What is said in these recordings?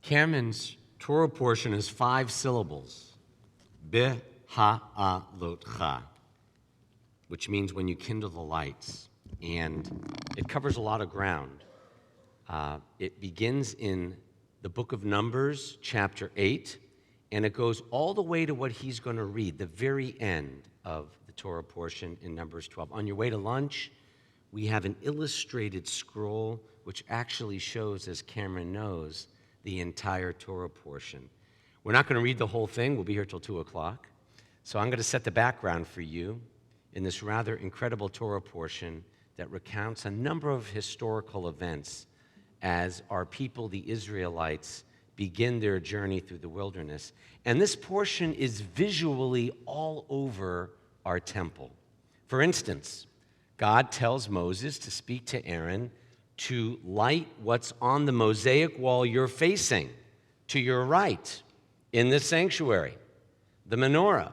Cameron's Torah portion is 5 syllables. Be-ha-a-lotcha, which means when you kindle the lights. And it covers a lot of ground. It begins in the book of Numbers, chapter 8, and it goes all the way to what he's going to read, the very end of the Torah portion in Numbers 12. On your way to lunch, we have an illustrated scroll which actually shows, as Cameron knows, the entire Torah portion. We're not going to read the whole thing. We'll be here till 2 o'clock. So I'm going to set the background for you in this rather incredible Torah portion that recounts a number of historical events as our people, the Israelites, begin their journey through the wilderness. And this portion is visually all over our temple. For instance, God tells Moses to speak to Aaron to light what's on the mosaic wall you're facing to your right in the sanctuary, the menorah,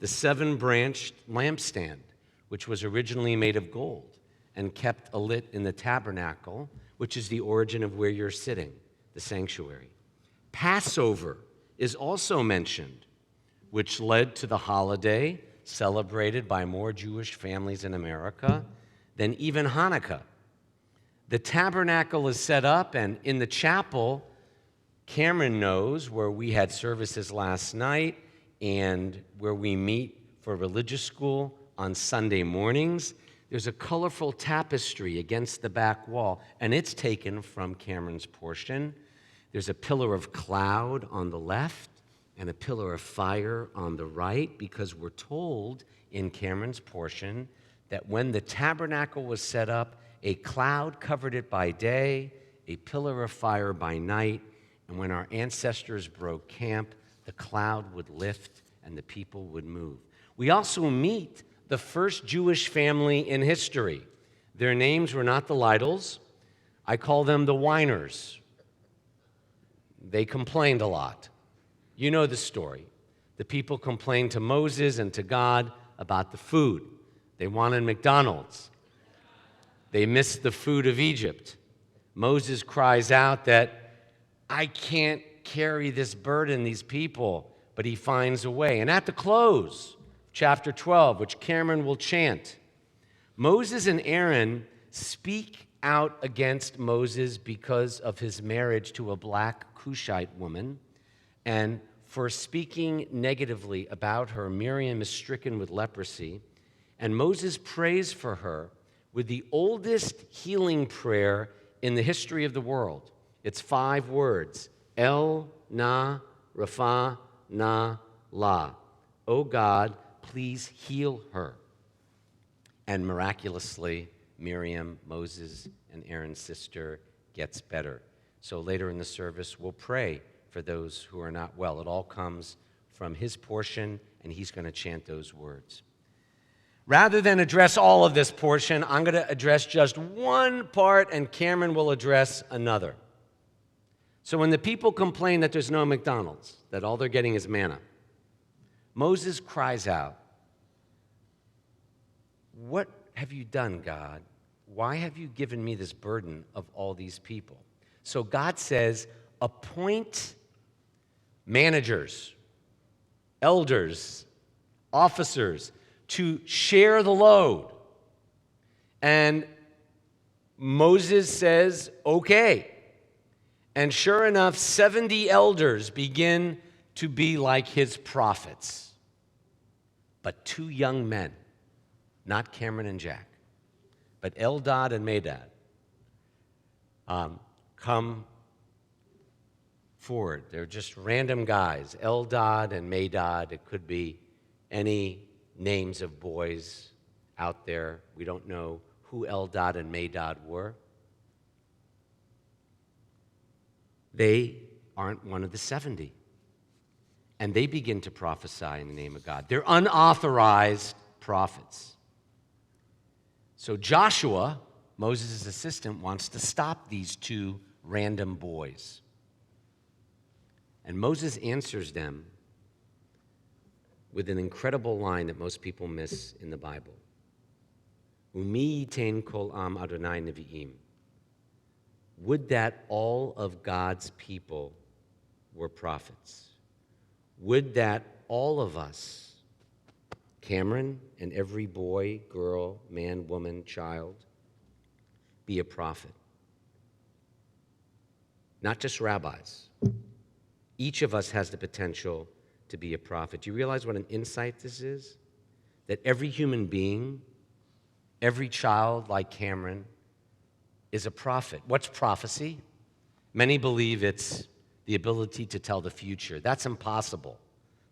the 7-branched lampstand, which was originally made of gold and kept alit in the tabernacle, which is the origin of where you're sitting, the sanctuary. Passover is also mentioned, which led to the holiday celebrated by more Jewish families in America than even Hanukkah. The tabernacle is set up, and in the chapel, Cameron knows, where we had services last night and where we meet for religious school on Sunday mornings, there's a colorful tapestry against the back wall, and it's taken from Cameron's portion. There's a pillar of cloud on the left and a pillar of fire on the right, because we're told in Cameron's portion that when the tabernacle was set up, a cloud covered it by day, a pillar of fire by night, and when our ancestors broke camp, the cloud would lift and the people would move. We also meet the first Jewish family in history. Their names were not the Lidls. I call them the whiners. They complained a lot. You know the story. The people complained to Moses and to God about the food. They wanted McDonald's. They missed the food of Egypt. Moses cries out that, I can't carry this burden, these people, but he finds a way. And at the close, chapter 12, which Cameron will chant, Moses and Aaron speak out against Moses because of his marriage to a black Cushite woman, and for speaking negatively about her, Miriam is stricken with leprosy, and Moses prays for her with the oldest healing prayer in the history of the world. It's 5 words, El Na Rafa Na La. Oh God, please heal her. And miraculously, Miriam, Moses, and Aaron's sister, gets better. So later in the service, we'll pray for those who are not well. It all comes from his portion, and he's going to chant those words. Rather than address all of this portion, I'm going to address just one part, and Cameron will address another. So when the people complain that there's no McDonald's, that all they're getting is manna, Moses cries out, what have you done, God? Why have you given me this burden of all these people? So God says, appoint managers, elders, officers to share the load. And Moses says, okay. And sure enough, 70 elders begin to be like his prophets. But 2 young men, not Cameron and Jack, but Eldad and Medad, come forward. They're just random guys, Eldad and Medad. It could be any names of boys out there. We don't know who Eldad and Medad were. They aren't one of the 70. And they begin to prophesy in the name of God. They're unauthorized prophets. So Joshua, Moses' assistant, wants to stop these 2 random boys. And Moses answers them with an incredible line that most people miss in the Bible. Umi yitain kol am Adonai nevi'im. Would that all of God's people were prophets. Would that all of us, Cameron and every boy, girl, man, woman, child, be a prophet? Not just rabbis. Each of us has the potential to be a prophet. Do you realize what an insight this is? That every human being, every child like Cameron, is a prophet. What's prophecy? Many believe it's the ability to tell the future. That's impossible.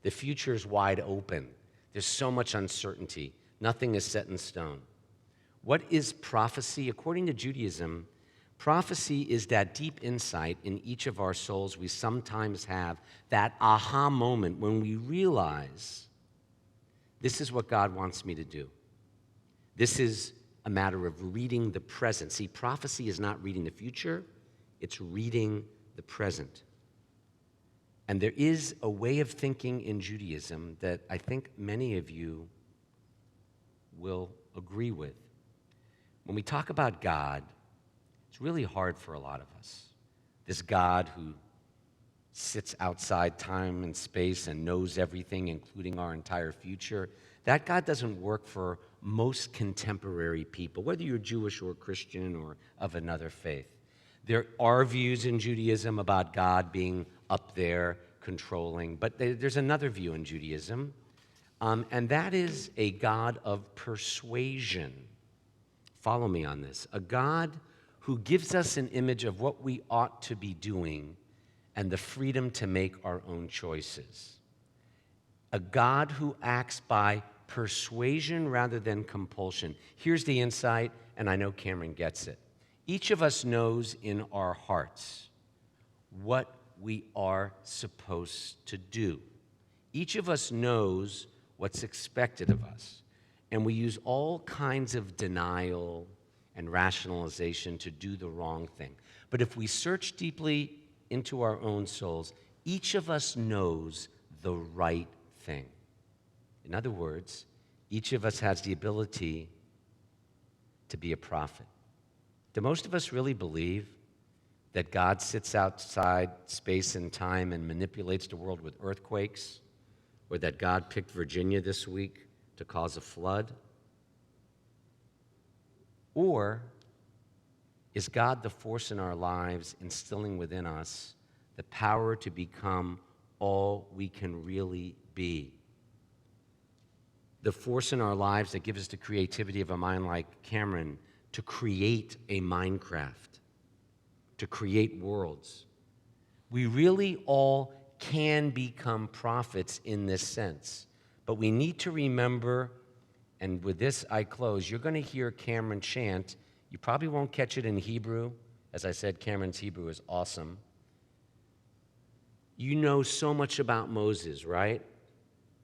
The future is wide open. There's so much uncertainty. Nothing is set in stone. What is prophecy? According to Judaism, prophecy is that deep insight in each of our souls we sometimes have, that aha moment when we realize this is what God wants me to do. This is a matter of reading the present. See, prophecy is not reading the future, it's reading the present. And there is a way of thinking in Judaism that I think many of you will agree with. When we talk about God, it's really hard for a lot of us. This God who sits outside time and space and knows everything, including our entire future, that God doesn't work for most contemporary people, whether you're Jewish or Christian or of another faith. There are views in Judaism about God being up there, controlling, but there's another view in Judaism, and that is a God of persuasion. Follow me on this. A God who gives us an image of what we ought to be doing and the freedom to make our own choices. A God who acts by persuasion rather than compulsion. Here's the insight, and I know Cameron gets it. Each of us knows in our hearts what we are supposed to do. Each of us knows what's expected of us, and we use all kinds of denial and rationalization to do the wrong thing. But if we search deeply into our own souls, each of us knows the right thing. In other words, each of us has the ability to be a prophet. Do most of us really believe that God sits outside space and time and manipulates the world with earthquakes, or that God picked Virginia this week to cause a flood? Or is God the force in our lives, instilling within us the power to become all we can really be? The force in our lives that gives us the creativity of a mind like Cameron to create a Minecraft, to create worlds. We really all can become prophets in this sense, but we need to remember, and with this I close, you're going to hear Cameron chant. You probably won't catch it in Hebrew. As I said, Cameron's Hebrew is awesome. You know so much about Moses, right?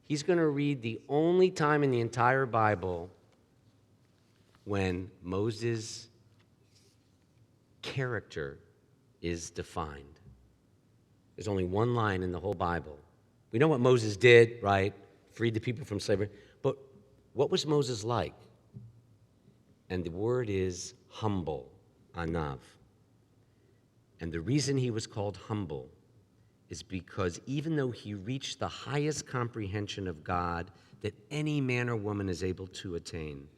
He's going to read the only time in the entire Bible when Moses' character is defined. There's only one line in the whole Bible. We know what Moses did, right? Freed the people from slavery. But what was Moses like? And the word is humble, anav. And the reason he was called humble is because even though he reached the highest comprehension of God that any man or woman is able to attain,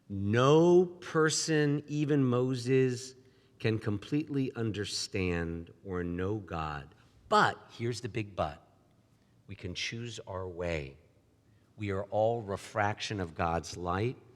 no person, even Moses, can completely understand or know God. But, here's the big but, we can choose our way. We are all refraction of God's light,